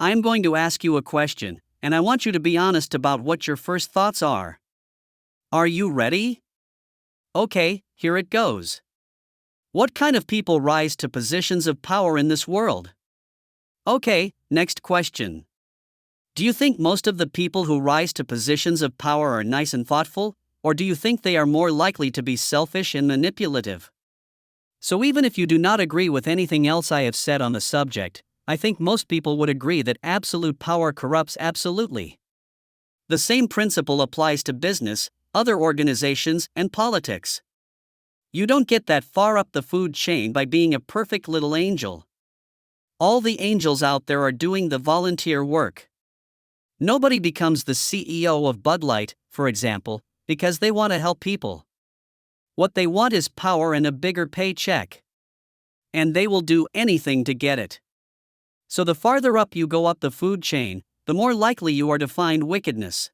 I am going to ask you a question, and I want you to be honest about what your first thoughts are. Are you ready? Okay, here it goes. What kind of people rise to positions of power in this world? Okay, next question. Do you think most of the people who rise to positions of power are nice and thoughtful, or do you think they are more likely to be selfish and manipulative? So even if you do not agree with anything else I have said on the subject, I think most people would agree that absolute power corrupts absolutely. The same principle applies to business, other organizations, and politics. You don't get that far up the food chain by being a perfect little angel. All the angels out there are doing the volunteer work. Nobody becomes the CEO of Bud Light, for example, because they want to help people. What they want is power and a bigger paycheck. And they will do anything to get it. So the farther up you go up the food chain, the more likely you are to find wickedness.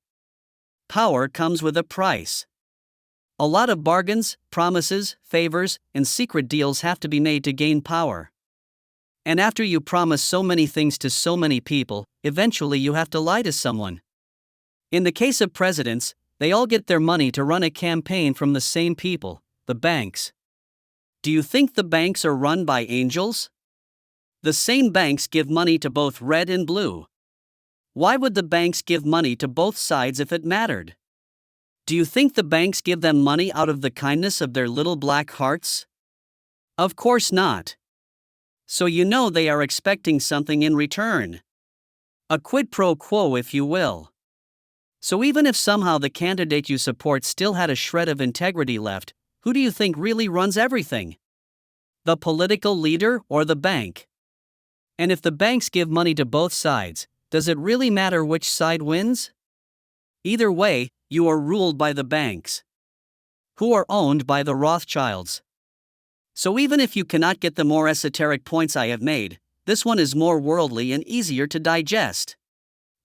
Power comes with a price. A lot of bargains, promises, favors, and secret deals have to be made to gain power. And after you promise so many things to so many people, eventually you have to lie to someone. In the case of presidents, they all get their money to run a campaign from the same people, the banks. Do you think the banks are run by angels? The same banks give money to both red and blue. Why would the banks give money to both sides if it mattered? Do you think the banks give them money out of the kindness of their little black hearts? Of course not. So you know they are expecting something in return. A quid pro quo, if you will. So even if somehow the candidate you support still had a shred of integrity left, who do you think really runs everything? The political leader or the bank? And if the banks give money to both sides, does it really matter which side wins? Either way, you are ruled by the banks, who are owned by the Rothschilds. So even if you cannot get the more esoteric points I have made, this one is more worldly and easier to digest.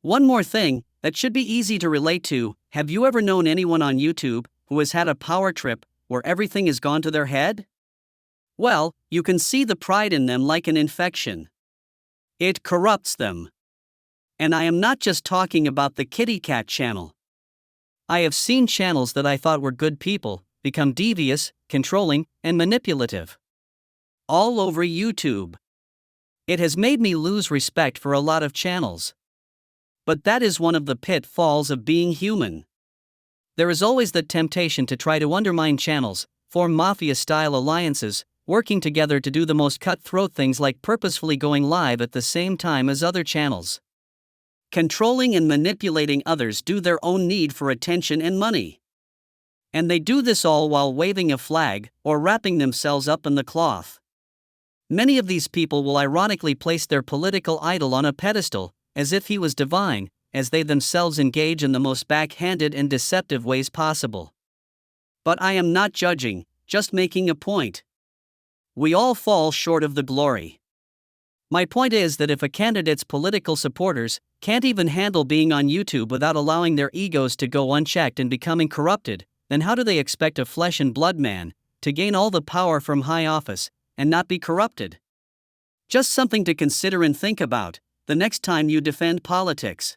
One more thing that should be easy to relate to: have you ever known anyone on YouTube who has had a power trip where everything has gone to their head? Well, you can see the pride in them like an infection. It corrupts them. And I am not just talking about the kitty cat channel. I have seen channels that I thought were good people become devious, controlling, and manipulative. All over YouTube. It has made me lose respect for a lot of channels. But that is one of the pitfalls of being human. There is always the temptation to try to undermine channels, form mafia-style alliances, working together to do the most cutthroat things like purposefully going live at the same time as other channels. Controlling and manipulating others due to their own need for attention and money. And they do this all while waving a flag or wrapping themselves up in the cloth. Many of these people will ironically place their political idol on a pedestal, as if he was divine, as they themselves engage in the most backhanded and deceptive ways possible. But I am not judging, just making a point. We all fall short of the glory. My point is that if a candidate's political supporters can't even handle being on YouTube without allowing their egos to go unchecked and becoming corrupted, then how do they expect a flesh and blood man to gain all the power from high office and not be corrupted? Just something to consider and think about the next time you defend politics.